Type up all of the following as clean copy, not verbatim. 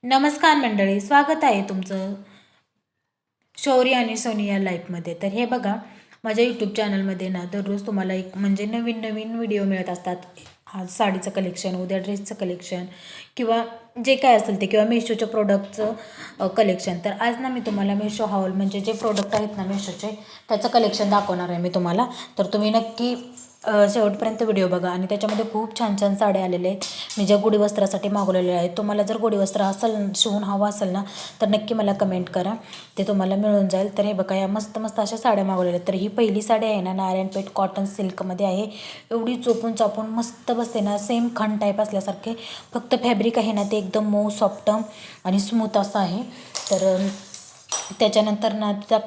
नमस्कार मंडळी, स्वागत आहे तुमचं शौर्य आणि सोनिया लाईफमध्ये. तर हे बघा, माझ्या यूट्यूब चॅनलमध्ये ना दररोज तुम्हाला एक म्हणजे नवीन नवीन व्हिडिओ मिळत असतात. आज साडीचं कलेक्शन, उद्या ड्रेसचं कलेक्शन किंवा जे काय असेल ते, किंवा मेशोच्या प्रोडक्टचं कलेक्शन. तर आज ना मी तुम्हाला मेशो हाऊल म्हणजे जे प्रोडक्ट आहेत ना मेशोचे, त्याचं कलेक्शन दाखवणार आहे मी तुम्हाला. तर तुम्ही नक्की शेवटपर्यंत व्हिडिओ बघा. आणि त्याच्यामध्ये खूप छान छान साड्या आलेल्या आहेत मी ज्या गुढी वस्त्रासाठी मागवलेल्या आहेत. तुम्हाला जर गुढी वस्त्र असेल शिवून हवं असेल ना, तर नक्की मला कमेंट करा, ते तुम्हाला मिळून जाईल. तर हे बघा, या मस्त मस्त अशा साड्या मागवलेल्या आहेत. तर ही पहिली साडी आहे ना, नारायणपेठ कॉटन सिल्कमध्ये आहे. एवढी चोपून चापून मस्त बसते ना, सेम खण टाईप असल्यासारखे. फक्त फॅब्रिक आहे ना ते एकदम मऊ सॉफ्ट आणि स्मूथ असं आहे. तर त्याच्यानंतर ना त्याचा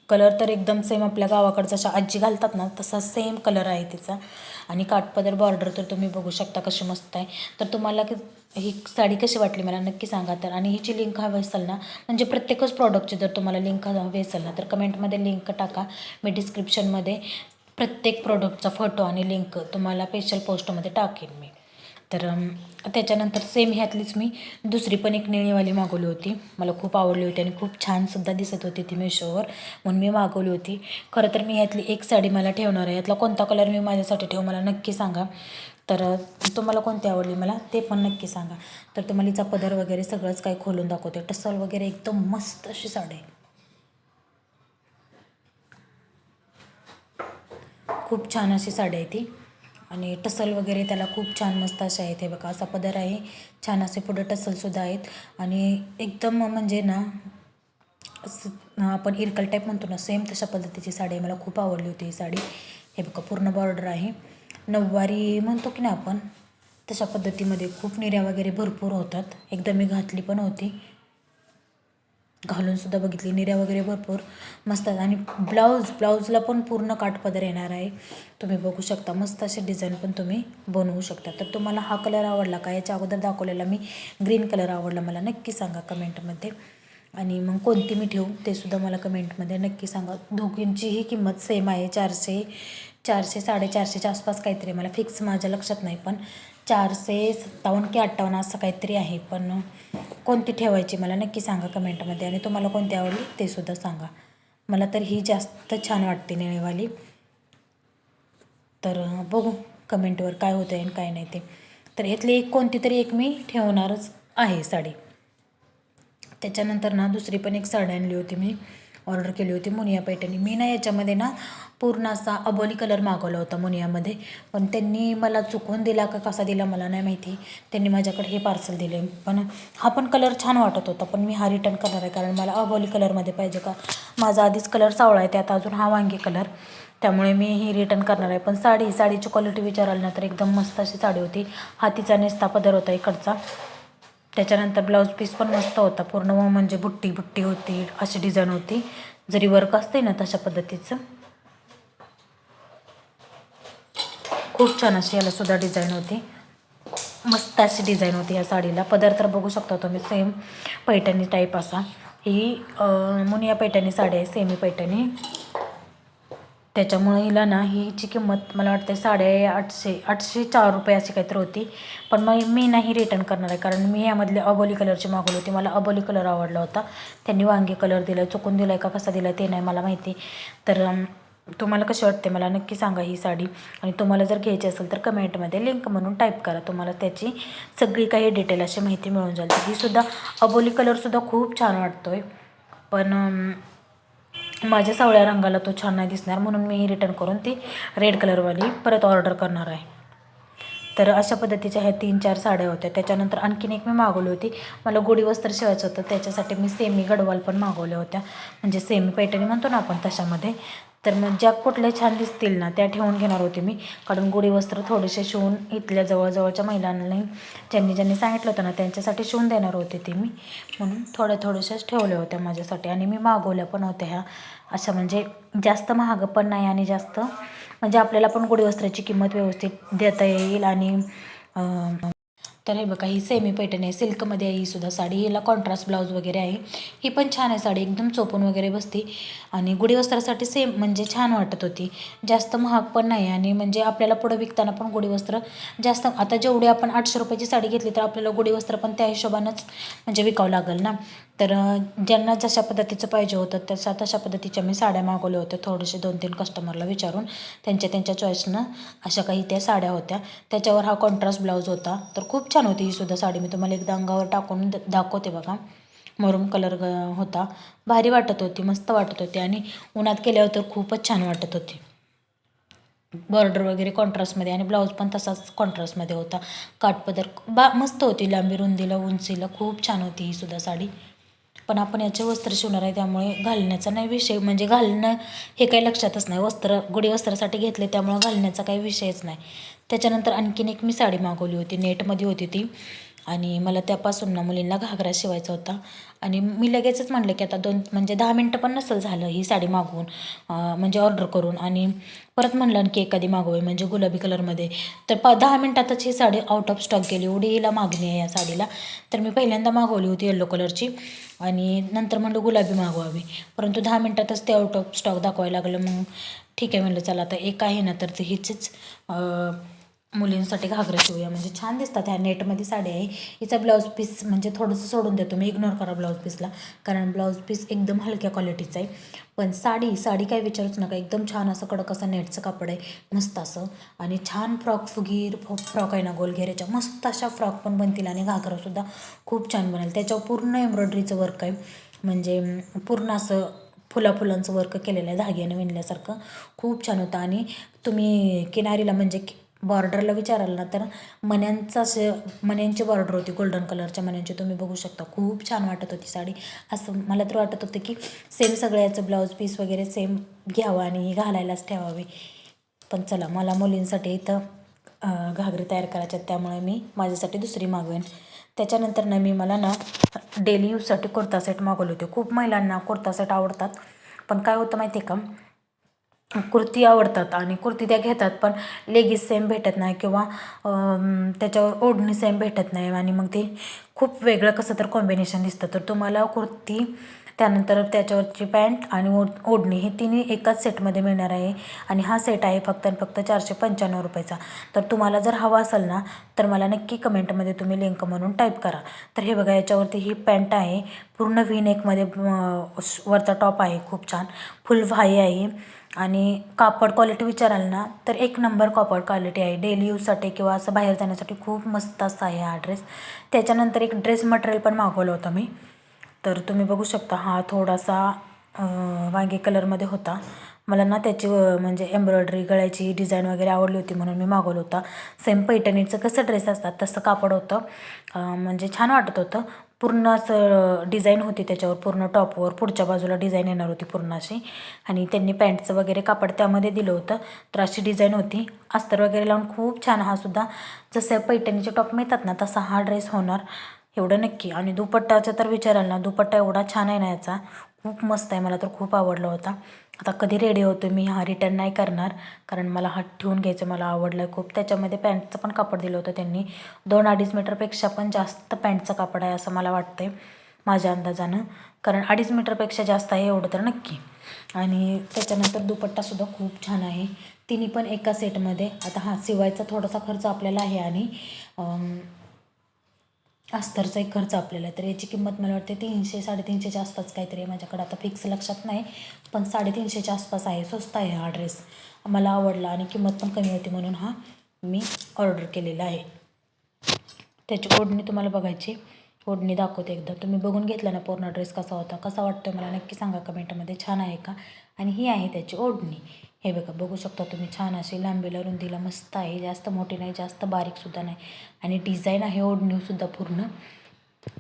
कलर तर एकदम सेम आपल्या गावाकडचा अशा आजी घालतात ना तसा सेम कलर आहे तिचा. आणि काठपदर बॉर्डर तर तुम्ही बघू शकता कशी मस्त आहे. तर तुम्हाला ही साडी कशी वाटली मला नक्की सांगा. तर आणि हिची लिंक हवी असेल ना, म्हणजे प्रत्येकच प्रॉडक्टची जर तुम्हाला लिंक हवी असेल ना, तर कमेंटमध्ये लिंक टाका. मी डिस्क्रिप्शनमध्ये प्रत्येक प्रोडक्टचा फोटो आणि लिंक तुम्हाला स्पेशल पोस्टमध्ये टाकेन मी. तर त्याच्यानंतर सेम ह्यातलीच मी दुसरी पण एक निळीवाली मागवली होती. मला खूप आवडली होती आणि खूप छानसुद्धा दिसत होती ती मेशोवर, म्हणून मी मागवली होती. खरं तर मी ह्यातली एक साडी मला ठेवणार आहे. यातला कोणता कलर मी माझ्यासाठी ठेवू मला नक्की सांगा. तर तुम्हाला कोणती आवडली मला ते पण नक्की सांगा. तर तुम्हाला हिचा पदर वगैरे सगळंच काही खोलून दाखवते. टसल वगैरे एकदम मस्त अशी साडी आहे. खूप छान अशी साडी आहे ती. आणि टसल वगैरे त्याला खूप छान मस्त असे आहेत. हे बघा, असा पदर आहे, छान असे पुढं टसलसुद्धा आहेत. आणि एकदम म्हणजे ना असं आपण इरकल टाईप म्हणतो ना, सेम तशा पद्धतीची साडी आहे. मला खूप आवडली होती ही साडी. हे बघा, पूर्ण बॉर्डर आहे. नऊवारी म्हणतो की ना आपण, तशा पद्धतीमध्ये खूप निर्या वगैरे भरपूर होतात. एकदा मी घातली पण होती, घालूनसुद्धा बघितली. निर्या वगैरे भरपूर मस्त आहेत. आणि ब्लाऊजला पण पूर्ण काठपदर येणार आहे. तुम्ही बघू शकता, मस्त असे डिझाईन पण तुम्ही बनवू शकता. तर तुम्हाला हा कलर आवडला का? याच्या अगोदर दाखवलेला मी ग्रीन कलर आवडला मला नक्की सांगा कमेंटमध्ये. आणि मग कोणती मी ठेवू ते सुद्धा मला कमेंटमध्ये नक्की सांगा. दोघींचीही किंमत सेम आहे. 400 450च्या आसपास काहीतरी, मला फिक्स माझ्या लक्षात नाही, पण 457 की 58 असं काहीतरी आहे. पण कोणती ठेवायची मला नक्की सांगा कमेंटमध्ये. आणि तुम्हाला कोणती आवडली ते सुद्धा सांगा. मला तर ही जास्त छान वाटते निळेवाली. तर बघू कमेंटवर काय होतं आहे आणि काय नाही ते. तर ह्यातली एक कोणती तरी एक मी ठेवणारच आहे साडी. त्याच्यानंतर ना दुसरी पण एक साडी आणली होती मी, ऑर्डर केली होती मुनिया पैठणी. मी ना याच्यामध्ये ना पूर्ण असा अबोली कलर मागवला होता मुनियामध्ये, पण त्यांनी मला चुकवून दिला का कसा दिला मला नाही माहिती. त्यांनी माझ्याकडे हे पार्सल दिले, पण हा पण कलर छान वाटत होता. पण मी हा रिटर्न करणार आहे, कारण मला अबोली कलरमध्ये पाहिजे. का माझा आधीच कलर सावळा आहे, त्यात अजून हा वांगी कलर, त्यामुळे मी ही रिटर्न करणार आहे. पण साडीची क्वालिटी विचाराल ना तर एकदम मस्त अशी साडी होती. हातीचा नेसता पदर होता इकडचा. त्याच्यानंतर ब्लाऊज पीस पण मस्त होता. पूर्ण म्हणजे बुट्टी बुट्टी होती, अशी डिझाईन होती. जरी वर्क असते ना तशा पद्धतीचं खूप छान अशी याला सुद्धा डिझाईन होती. मस्त अशी डिझाईन होती या साडीला. पदर तर बघू शकता तुम्ही, सेम पैठणी टाईप असा. ही मुनिया पैठणी साडी आहे, सेमी पैठणी. त्याच्यामुळे हिला ना हिची किंमत मला वाटते 850 अशी काहीतरी होती. पण मग मी नाही रिटर्न करणार आहे, कारण मी यामधले अबोली कलरची मागवली होती. मला अबोली कलर आवडला होता. त्यांनी वांगी कलर दिला आहे, चुकून दिला आहे का कसा दिला आहे ते नाही मला माहिती. तर तुम्हाला कशी वाटते मला नक्की सांगा ही साडी. आणि तुम्हाला जर घ्यायची असेल तर कमेंटमध्ये लिंक म्हणून टाईप करा, तुम्हाला त्याची सगळी काही डिटेल अशी माहिती मिळून जाईल. ही सुद्धा अबोली कलरसुद्धा खूप छान वाटतो आहे, पण माझ्या सावळ्या रंगाला तो छान नाही दिसणार, म्हणून मी रिटर्न करून ती रेड कलरवाली परत ऑर्डर करणार आहे. तर अशा पद्धतीच्या ह्या 3-4 साड्या होत्या. त्याच्यानंतर आणखीन एक मी मागवली होती. मला गुढी वस्त्र शिवायचं होतं, त्याच्यासाठी मी सेमी गडवाल पण मागवल्या होत्या, म्हणजे सेमी पैठणी म्हणतो ना आपण तशामध्ये. तर मग ज्या कुठल्या छान दिसतील ना त्या ठेवून घेणार होते मी, कारण गुढी वस्त्र थोडेसे शिवून इथल्या जवळजवळच्या महिलांनी ज्यांनी सांगितलं होतं ना त्यांच्यासाठी शिवून देणार होते ते मी, म्हणून थोड्याशाच ठेवल्या होत्या माझ्यासाठी. आणि मी मागवल्या पण होत्या ह्या अशा, म्हणजे जास्त महाग पण नाही आणि जास्त म्हणजे आपल्याला पण गुढी वस्त्राची किंमत व्यवस्थित देता येईल. आणि तर हे बघा, ही सेमी पैठणी आहे, सिल्कमध्ये आहे ही सुद्धा साडी. हिला कॉन्ट्रास्ट ब्लाऊज वगैरे आहे. ही पण छान आहे साडी, एकदम चोपून वगैरे बसते आणि गुढी वस्त्रासाठी सेम म्हणजे छान वाटत होती. जास्त महाग पण नाही आणि म्हणजे आपल्याला पुढं विकताना पण गुढी वस्त्र जास्त, आता जेवढी आपण 800 रुपयाची साडी घेतली तर आपल्याला गुढी वस्त्र पण त्या हिशोबानंच म्हणजे विकावं लागेल ना. तर ज्यांना जशा पद्धतीचं पाहिजे होतं तशा पद्धतीच्या मी साड्या मागवल्या होत्या, थोडेसे 2-3 कस्टमरला विचारून त्यांच्या चॉईसनं अशा काही त्या साड्या होत्या. त्याच्यावर हा कॉन्ट्रास्ट ब्लाऊज होता. तर खूप छान होती ही सुद्धा साडी. मी तुम्हाला एकदा अंगावर टाकून दाखवते बघा. मरून कलर होता, भारी वाटत होती, मस्त वाटत होती आणि उन्हात केल्यावर तर खूपच छान वाटत होती. बॉर्डर वगैरे कॉन्ट्रास्टमध्ये आणि ब्लाऊज पण तसाच कॉन्ट्रास्टमध्ये होता. काठपदर मस्त होती, लांबी रुंदीला उंचीला खूप छान होती ही सुद्धा साडी. पण आपण याचे वस्त्र शिवणार आहे त्यामुळे घालण्याचा नाही विषय, म्हणजे घालणं हे काही लक्षातच नाही. गुढी वस्त्रासाठी घेतले त्यामुळे घालण्याचा काही विषयच नाही. त्याच्यानंतर आणखीन एक मी साडी मागवली होती, नेटमध्ये होती ती आणि मला त्यापासून ना मुलींना घागरा शिवायचा होता आणि मी लगेचच म्हटलं की आता म्हणजे 10 मिनटं पण नसेल झालं ही साडी मागवून, म्हणजे ऑर्डर करून, आणि परत म्हणलं की एखादी मागवूया म्हणजे गुलाबी कलरमध्ये. तर 10 मिनटातच ही साडी आउट ऑफ स्टॉक गेली, एवढी हिला मागणी आहे या साडीला. तर मी पहिल्यांदा मागवली होती येलो कलरची आणि नंतर म्हणलं गुलाबी मागवावी, परंतु 10 मिनटातच ते आउट ऑफ स्टॉक दाखवायला लागलं. मग ठीक आहे म्हणलं, चला आता एक आहे ना तर ते हीचीच मुलींसाठी घागरा शिवूया, म्हणजे छान दिसतात. ह्या नेटमध्ये साडी आहे. हिचा ब्लाऊज पीस म्हणजे थोडंसं सोडून देतो मी, इग्नोर करा ब्लाऊज पीसला, कारण ब्लाऊज पीस एकदम हलक्या क्वालिटीचं आहे. पण साडी काय विचारूच नका, एकदम छान असं कडक असं नेटचं कापड आहे, मस्त असं. आणि छान फुगीर फ्रॉक आहे ना गोल घेऱ्याच्या, मस्त अशा फ्रॉक पण बनतील आणि घागरासुद्धा खूप छान बनेल. त्याच्यावर पूर्ण एम्ब्रॉयडरीचं वर्क आहे, म्हणजे पूर्ण असं फुलांचं वर्क केलेलं आहे, धाग्याने विणल्यासारखं खूप छान होतं. आणि तुम्ही किनारीला म्हणजे बॉर्डरला विचाराल ना तर मण्यांची बॉर्डर होती, गोल्डन कलरच्या मण्यांची, तुम्ही बघू शकता. खूप छान वाटत होती साडी. असं मला तर वाटत होतं की सेम सगळ्याचं ब्लाऊज पीस वगैरे सेम घ्यावं आणि घालायलाच ठेवावे. पण चला, मला मुलींसाठी इथं घागरी तयार करायच्या, त्यामुळे मी माझ्यासाठी दुसरी मागवेन. त्याच्यानंतर ना मला ना डेली यूजसाठी कुर्ता सेट मागवले होते. खूप महिलांना कुर्ता सेट आवडतात, पण काय होतं माहिती आहे का, कुर्ती आवडतात आणि कुर्ती त्या घेतात पण लेगीज सेम भेटत नाही किंवा त्याच्यावर ओढणी सेम भेटत नाही आणि मग ते खूप वेगळं कसं तर कॉम्बिनेशन दिसतं. तर तुम्हाला कुर्ती, त्यानंतर त्याच्यावरची पॅन्ट आणि ओढणी हे तिन्ही एकाच सेटमध्ये मिळणार आहे आणि हा सेट आहे फक्त 495 रुपयाचा. तर तुम्हाला जर हवा असेल ना तर मला नक्की कमेंटमध्ये तुम्ही लिंक म्हणून टाईप करा. तर हे बघा, याच्यावरती ही पॅन्ट आहे, पूर्ण व्ही नेकमध्ये वरचा टॉप आहे, खूप छान फुल व्हाई आहे आणि कापड क्वालिटी विचाराल ना तर एक नंबर कापड क्वालिटी आहे. डेली यूजसाठी किंवा असं बाहेर जाण्यासाठी खूप मस्त असा आहे हा ड्रेस. त्याच्यानंतर एक ड्रेस मटेरियल पण मागवलं होतं मी, तर तुम्ही बघू शकता. हा थोडासा वांगी कलरमध्ये होता. मला ना त्याची म्हणजे एम्ब्रॉयडरी गळ्याची डिझाईन वगैरे आवडली होती म्हणून मी मागवलं होतं. सेम पैठणीचं कसं ड्रेस असतात तसं कापड होतं, म्हणजे छान वाटत होतं. पूर्ण असं डिझाईन होती त्याच्यावर, पूर्ण टॉपवर पुढच्या बाजूला डिझाईन येणार होती पूर्ण अशी, आणि त्यांनी पॅन्टचं वगैरे कापड त्यामध्ये दिलं होतं. तर अशी डिझाईन होती, अस्तर वगैरे लावून खूप छान. हा सुद्धा जसं पैठणीचे टॉप मिळतात ना तसा हा ड्रेस होणार, एवढं नक्की. आणि दुपट्टाचं तर विचाराल ना, दुपट्टा एवढा छान आहे ना याचा, खूप मस्त आहे, मला तर खूप आवडला होता. आता कधी रेडी होतो मी, हा रिटर्न नाही करणार, कारण मला हा ठेवून घ्यायचं, मला आवडलं आहे खूप. त्याच्यामध्ये पॅन्टचं पण कापड दिलं होतं त्यांनी, 2-2.5 मीटरपेक्षा पण जास्त पॅन्टचं कापड आहे असं मला वाटतं आहे माझ्या अंदाजानं, कारण 2.5 मीटरपेक्षा जास्त आहे एवढं तर नक्की. आणि त्याच्यानंतर दुपट्टासुद्धा खूप छान आहे, तिन्ही पण एका सेटमध्ये. आता हा शिवायचा थोडासा खर्च आपल्याला आहे आणि अस्तरचा एक खर्च आपल्याला, तर याची किंमत मला वाटते 300-350च्या आसपास काहीतरी आहे, माझ्याकडे आता फिक्स लक्षात नाही, पण 350च्या आसपास आहे. स्वस्त आहे हा ड्रेस, मला आवडला आणि किंमत पण कमी होती म्हणून हा मी ऑर्डर केलेला आहे. त्याची ओढणी तुम्हाला बघायची, ओढणी दाखवते एकदा. तुम्ही बघून घेतला ना पूर्ण ड्रेस कसा होता, कसा वाटतो मला नक्की सांगा कमेंटमध्ये, छान आहे का. आणि ही आहे त्याची ओढणी, हे बघा, बघू शकता तुम्ही, छान अशी लांबीला रुंदीला मस्त आहे, जास्त मोठी नाही जास्त बारीकसुद्धा नाही, आणि डिझाईन आहे ओढणीसुद्धा पूर्ण.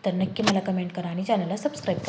तर नक्की मला कमेंट करा आणि चॅनलला सबस्क्राईब करा.